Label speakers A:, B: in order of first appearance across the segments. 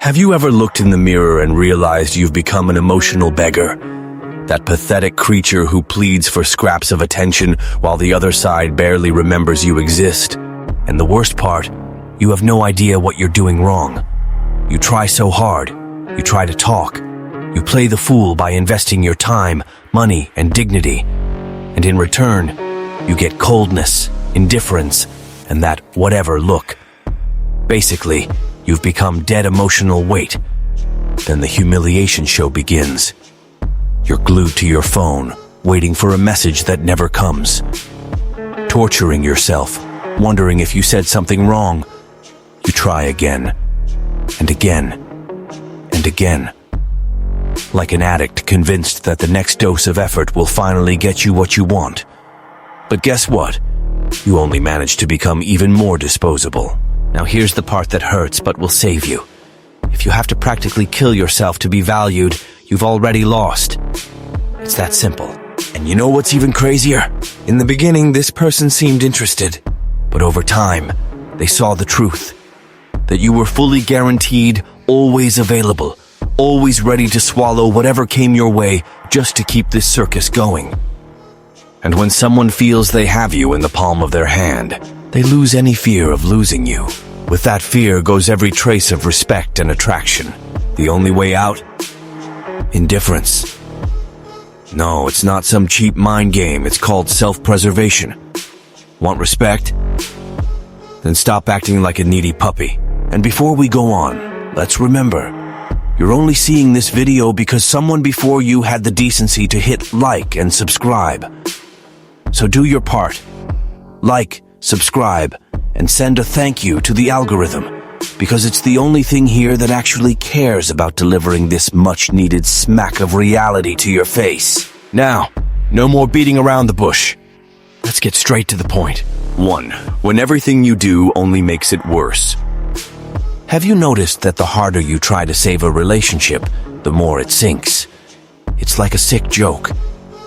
A: Have you ever looked in the mirror and realized you've become an emotional beggar? That pathetic creature who pleads for scraps of attention while the other side barely remembers you exist. And the worst part, you have no idea what you're doing wrong. You try so hard. You try to talk. You play the fool by investing your time, money, and dignity. And in return, you get coldness, indifference, and that whatever look. Basically, you've become dead emotional weight. Then the humiliation show begins. You're glued to your phone, waiting for a message that never comes. Torturing yourself, wondering if you said something wrong. You try again, and again, and again. Like an addict convinced that the next dose of effort will finally get you what you want. But guess what? You only manage to become even more disposable. Now here's the part that hurts but will save you. If you have to practically kill yourself to be valued, you've already lost. It's that simple. And you know what's even crazier? In the beginning, this person seemed interested. But over time, they saw the truth. That you were fully guaranteed, always available, always ready to swallow whatever came your way just to keep this circus going. And when someone feels they have you in the palm of their hand, they lose any fear of losing you. With that fear goes every trace of respect and attraction. The only way out? Indifference. No, it's not some cheap mind game. It's called self-preservation. Want respect? Then stop acting like a needy puppy. And before we go on, let's remember, you're only seeing this video because someone before you had the decency to hit like and subscribe. So do your part. Like, subscribe, and send a thank you to the algorithm, because it's the only thing here that actually cares about delivering this much-needed smack of reality to your face. Now, no more beating around the bush. Let's get straight to the point. 1. When everything you do only makes it worse. Have you noticed that the harder you try to save a relationship, the more it sinks? It's like a sick joke.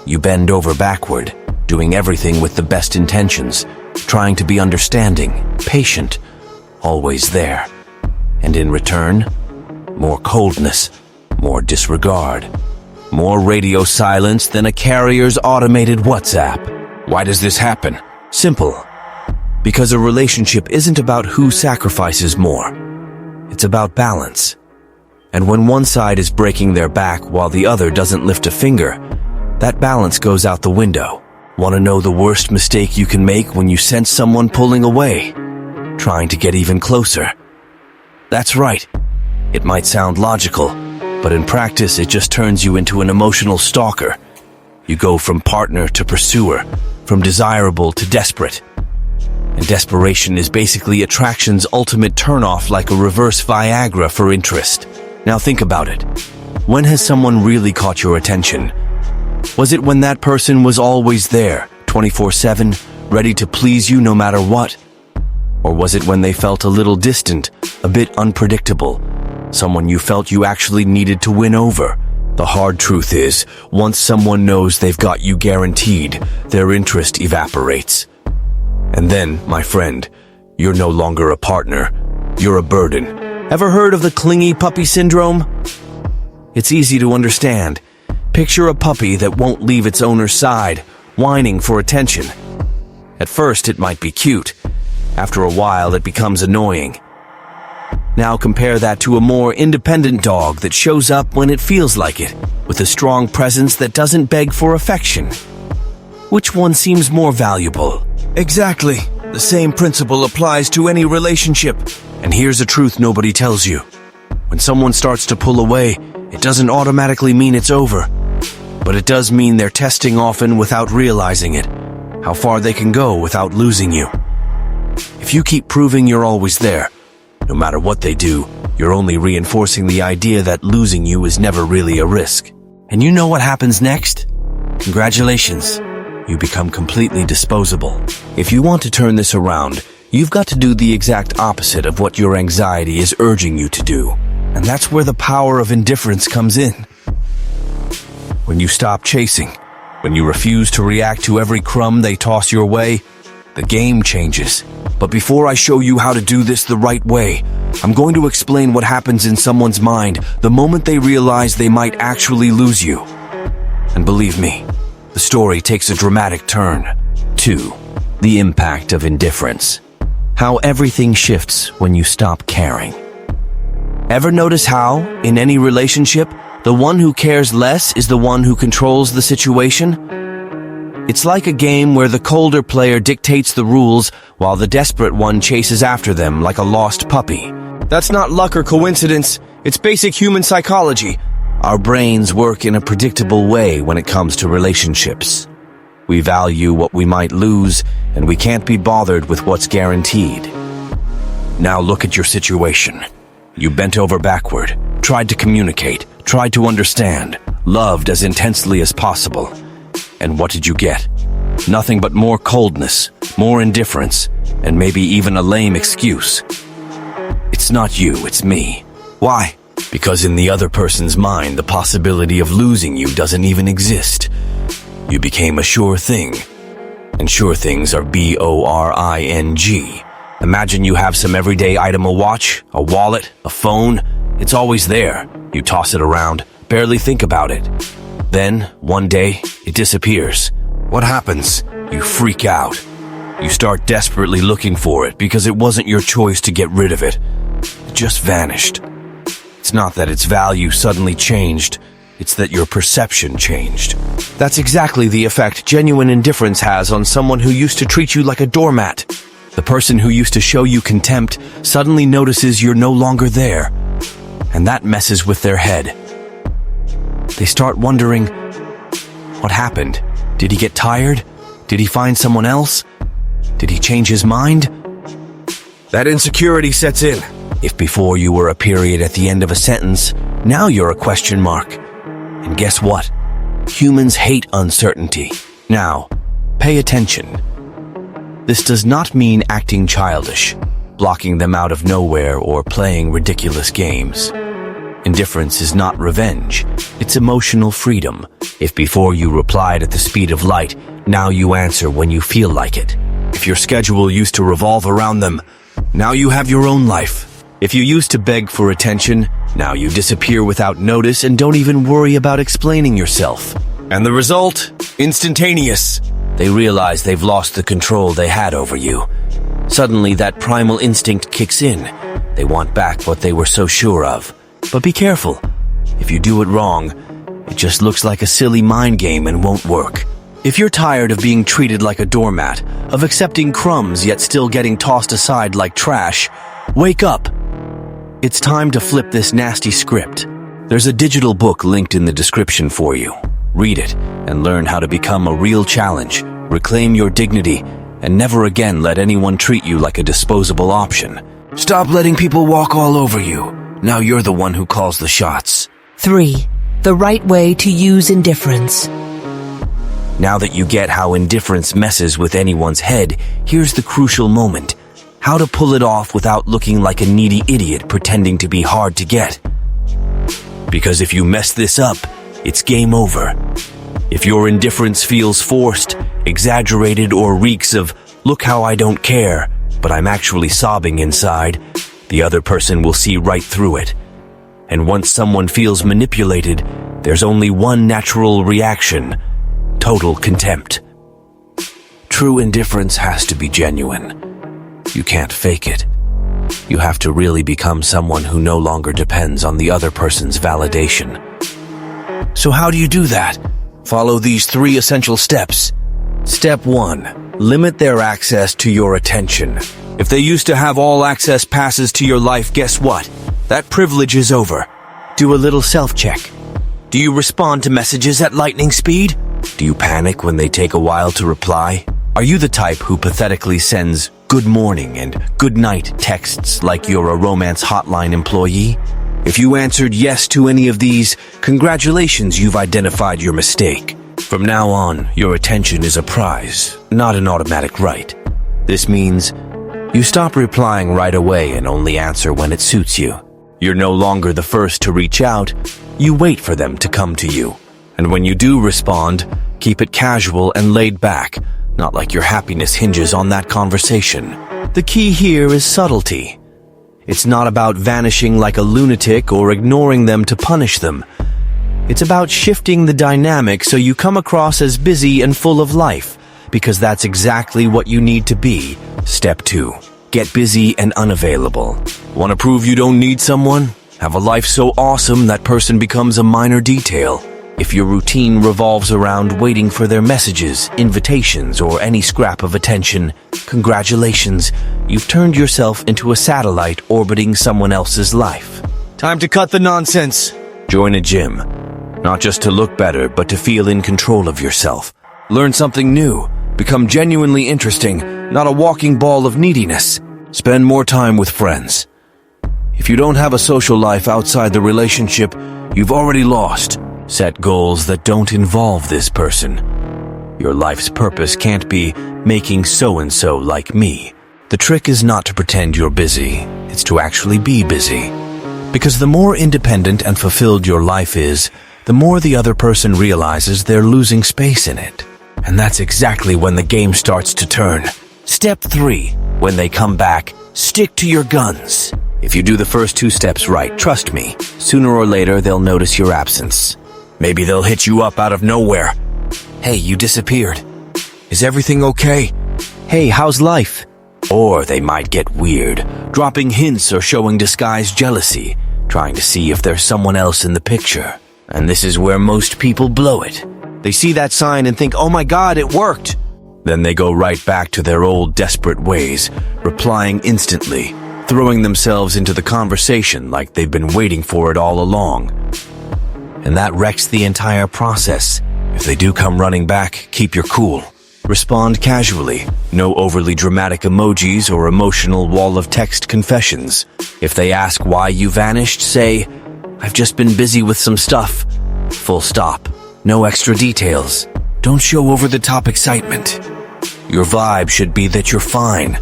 A: You bend over backward, doing everything with the best intentions, trying to be understanding, patient, always there. And in return, more coldness, more disregard, more radio silence than a carrier's automated WhatsApp. Why does this happen? Simple. Because a relationship isn't about who sacrifices more. It's about balance. And when one side is breaking their back while the other doesn't lift a finger, that balance goes out the window. Want to know the worst mistake you can make when you sense someone pulling away? Trying to get even closer. That's right. It might sound logical, but in practice it just turns you into an emotional stalker. You go from partner to pursuer, from desirable to desperate. And desperation is basically attraction's ultimate turnoff, like a reverse Viagra for interest. Now think about it. When has someone really caught your attention? Was it when that person was always there, 24/7, ready to please you no matter what? Or was it when they felt a little distant, a bit unpredictable, someone you felt you actually needed to win over? The hard truth is, once someone knows they've got you guaranteed, their interest evaporates. And then, my friend, you're no longer a partner, you're a burden. Ever heard of the clingy puppy syndrome? It's easy to understand. Picture a puppy that won't leave its owner's side, whining for attention. At first, it might be cute. After a while, it becomes annoying. Now compare that to a more independent dog that shows up when it feels like it, with a strong presence that doesn't beg for affection. Which one seems more valuable? Exactly. The same principle applies to any relationship. And here's a truth nobody tells you. When someone starts to pull away, it doesn't automatically mean it's over. But it does mean they're testing often without realizing it, how far they can go without losing you. If you keep proving you're always there, no matter what they do, you're only reinforcing the idea that losing you is never really a risk. And you know what happens next? Congratulations. You become completely disposable. If you want to turn this around, you've got to do the exact opposite of what your anxiety is urging you to do. And that's where the power of indifference comes in. When you stop chasing, when you refuse to react to every crumb they toss your way, the game changes. But before I show you how to do this the right way, I'm going to explain what happens in someone's mind the moment they realize they might actually lose you. And believe me, the story takes a dramatic turn. 2. The impact of indifference. How everything shifts when you stop caring. Ever notice how, in any relationship, the one who cares less is the one who controls the situation? It's like a game where the colder player dictates the rules while the desperate one chases after them like a lost puppy. That's not luck or coincidence, it's basic human psychology. Our brains work in a predictable way when it comes to relationships. We value what we might lose, and we can't be bothered with what's guaranteed. Now look at your situation. You bent over backward, tried to communicate, tried to understand, loved as intensely as possible. And what did you get? Nothing but more coldness, more indifference, and maybe even a lame excuse. It's not you, it's me. Why? Because in the other person's mind, the possibility of losing you doesn't even exist. You became a sure thing. And sure things are B-O-R-I-N-G. Imagine you have some everyday item, a watch, a wallet, a phone. It's always there. You toss it around, barely think about it. Then, one day, it disappears. What happens? You freak out. You start desperately looking for it because it wasn't your choice to get rid of it. It just vanished. It's not that its value suddenly changed. It's that your perception changed. That's exactly the effect genuine indifference has on someone who used to treat you like a doormat. The person who used to show you contempt suddenly notices you're no longer there. And that messes with their head. They start wondering, what happened? Did he get tired? Did he find someone else? Did he change his mind? That insecurity sets in. If before you were a period at the end of a sentence, now you're a question mark. And guess what? Humans hate uncertainty. Now, pay attention. This does not mean acting childish, blocking them out of nowhere, or playing ridiculous games. Indifference is not revenge, it's emotional freedom. If before you replied at the speed of light, now you answer when you feel like it. If your schedule used to revolve around them, now you have your own life. If you used to beg for attention, now you disappear without notice and don't even worry about explaining yourself. And the result? Instantaneous. They realize they've lost the control they had over you. Suddenly, that primal instinct kicks in. They want back what they were so sure of. But be careful. If you do it wrong, it just looks like a silly mind game and won't work. If you're tired of being treated like a doormat, of accepting crumbs yet still getting tossed aside like trash, wake up. It's time to flip this nasty script. There's a digital book linked in the description for you. Read it and learn how to become a real challenge, reclaim your dignity, and never again let anyone treat you like a disposable option. Stop letting people walk all over you. Now you're the one who calls the shots.
B: 3. The right way to use indifference.
A: Now that you get how indifference messes with anyone's head, here's the crucial moment. How to pull it off without looking like a needy idiot pretending to be hard to get. Because if you mess this up, it's game over. If your indifference feels forced, exaggerated, or reeks of, look how I don't care, but I'm actually sobbing inside, the other person will see right through it. And once someone feels manipulated, there's only one natural reaction: total contempt. True indifference has to be genuine. You can't fake it. You have to really become someone who no longer depends on the other person's validation. So how do you do that? Follow these 3 essential steps. Step 1. Limit their access to your attention. If they used to have all access passes to your life, guess what? That privilege is over. Do a little self-check. Do you respond to messages at lightning speed? Do you panic when they take a while to reply? Are you the type who pathetically sends good morning and good night texts like you're a romance hotline employee? If you answered yes to any of these, congratulations, you've identified your mistake. From now on, your attention is a prize, not an automatic right. This means you stop replying right away and only answer when it suits you. You're no longer the first to reach out, you wait for them to come to you. And when you do respond, keep it casual and laid back, not like your happiness hinges on that conversation. The key here is subtlety. It's not about vanishing like a lunatic or ignoring them to punish them. It's about shifting the dynamic so you come across as busy and full of life, because that's exactly what you need to be. Step 2. Get busy and unavailable. Want to prove you don't need someone? Have a life so awesome that person becomes a minor detail. If your routine revolves around waiting for their messages, invitations, or any scrap of attention, congratulations, you've turned yourself into a satellite orbiting someone else's life. Time to cut the nonsense. Join a gym. Not just to look better, but to feel in control of yourself. Learn something new. Become genuinely interesting, not a walking ball of neediness. Spend more time with friends. If you don't have a social life outside the relationship, you've already lost. Set goals that don't involve this person. Your life's purpose can't be making so-and-so like me. The trick is not to pretend you're busy, it's to actually be busy. Because the more independent and fulfilled your life is, the more the other person realizes they're losing space in it. And that's exactly when the game starts to turn. Step 3. When they come back, stick to your guns. If you do the first 2 steps right, trust me, sooner or later they'll notice your absence. Maybe they'll hit you up out of nowhere. Hey, you disappeared. Is everything okay? Hey, how's life? Or they might get weird, dropping hints or showing disguised jealousy, trying to see if there's someone else in the picture. And this is where most people blow it. They see that sign and think, oh my God, it worked. Then they go right back to their old desperate ways, replying instantly, throwing themselves into the conversation like they've been waiting for it all along. And that wrecks the entire process. If they do come running back, keep your cool. Respond casually. No overly dramatic emojis or emotional wall of text confessions. If they ask why you vanished, say, I've just been busy with some stuff. Full stop. No extra details. Don't show over-the-top excitement. Your vibe should be that you're fine,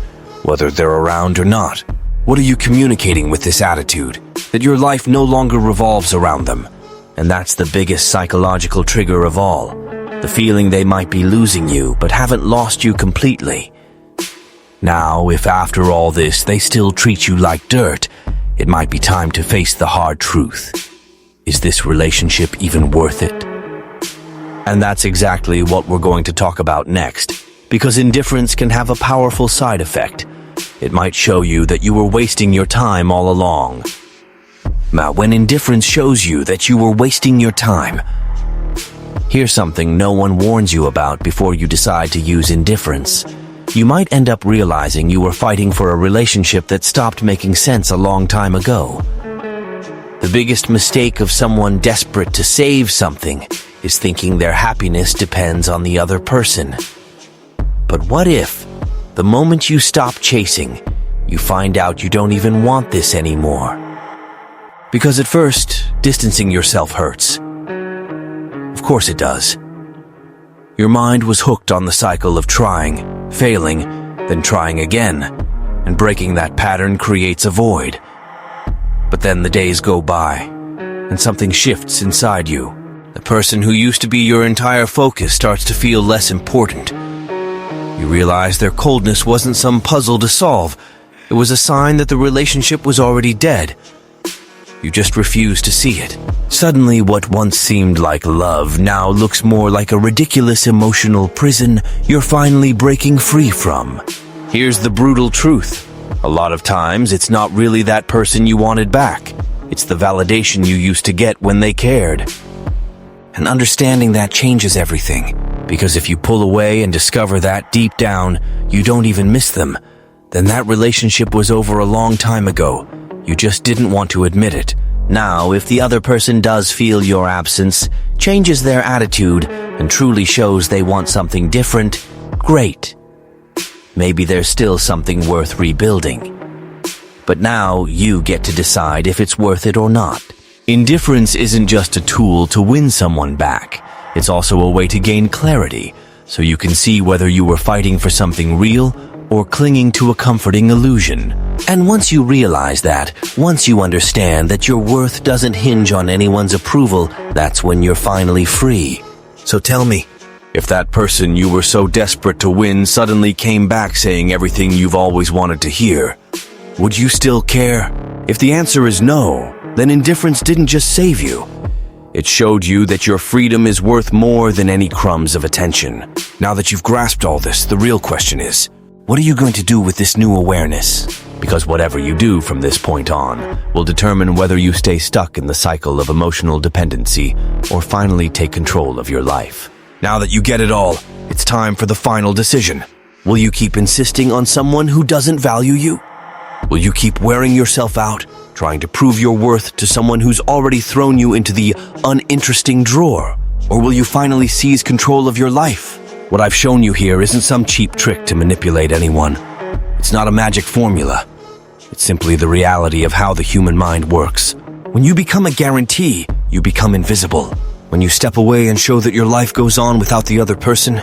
A: whether they're around or not. What are you communicating with this attitude? That your life no longer revolves around them. And that's the biggest psychological trigger of all. The feeling they might be losing you, but haven't lost you completely. Now, if after all this they still treat you like dirt, it might be time to face the hard truth. Is this relationship even worth it? And that's exactly what we're going to talk about next, because indifference can have a powerful side effect. It might show you that you were wasting your time all along. Now, when indifference shows you that you were wasting your time, here's something no one warns you about before you decide to use indifference. You might end up realizing you were fighting for a relationship that stopped making sense a long time ago. The biggest mistake of someone desperate to save something is thinking their happiness depends on the other person. But what if, the moment you stop chasing, you find out you don't even want this anymore? Because at first, distancing yourself hurts. Of course it does. Your mind was hooked on the cycle of trying, failing, then trying again, and breaking that pattern creates a void. But then the days go by, and something shifts inside you. The person who used to be your entire focus starts to feel less important. You realize their coldness wasn't some puzzle to solve. It was a sign that the relationship was already dead. You just refuse to see it. Suddenly, what once seemed like love now looks more like a ridiculous emotional prison you're finally breaking free from. Here's the brutal truth. A lot of times, it's not really that person you wanted back. It's the validation you used to get when they cared. And understanding that changes everything. Because if you pull away and discover that deep down, you don't even miss them, then that relationship was over a long time ago. You just didn't want to admit it. Now, if the other person does feel your absence, changes their attitude, and truly shows they want something different, great. Maybe there's still something worth rebuilding. But now you get to decide if it's worth it or not. Indifference isn't just a tool to win someone back. It's also a way to gain clarity, so you can see whether you were fighting for something real or clinging to a comforting illusion. And once you realize that, once you understand that your worth doesn't hinge on anyone's approval, that's when you're finally free. So tell me, if that person you were so desperate to win suddenly came back saying everything you've always wanted to hear, would you still care? If the answer is no, then indifference didn't just save you. It showed you that your freedom is worth more than any crumbs of attention. Now that you've grasped all this, the real question is, what are you going to do with this new awareness? Because whatever you do from this point on will determine whether you stay stuck in the cycle of emotional dependency or finally take control of your life. Now that you get it all, it's time for the final decision. Will you keep insisting on someone who doesn't value you? Will you keep wearing yourself out, trying to prove your worth to someone who's already thrown you into the uninteresting drawer? Or will you finally seize control of your life? What I've shown you here isn't some cheap trick to manipulate anyone. It's not a magic formula. It's simply the reality of how the human mind works. When you become a guarantee, you become invisible. When you step away and show that your life goes on without the other person,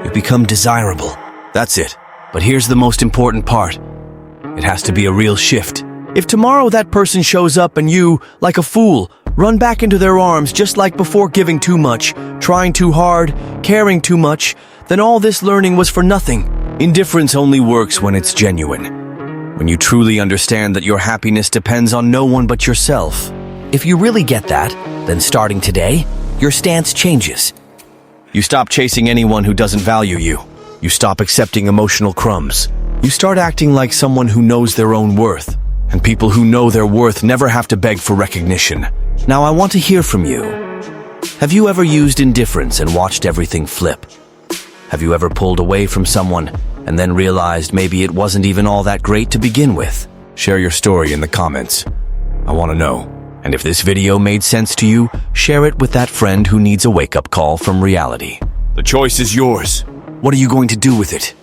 A: you become desirable. That's it. But here's the most important part. It has to be a real shift. If tomorrow that person shows up and you, like a fool, run back into their arms just like before, giving too much, trying too hard, caring too much, then all this learning was for nothing. Indifference only works when it's genuine. When you truly understand that your happiness depends on no one but yourself. If you really get that, then starting today, your stance changes. You stop chasing anyone who doesn't value you. You stop accepting emotional crumbs. You start acting like someone who knows their own worth. And people who know their worth never have to beg for recognition. Now I want to hear from you. Have you ever used indifference and watched everything flip? Have you ever pulled away from someone and then realized maybe it wasn't even all that great to begin with? Share your story in the comments. I want to know. And if this video made sense to you, share it with that friend who needs a wake-up call from reality. The choice is yours. What are you going to do with it?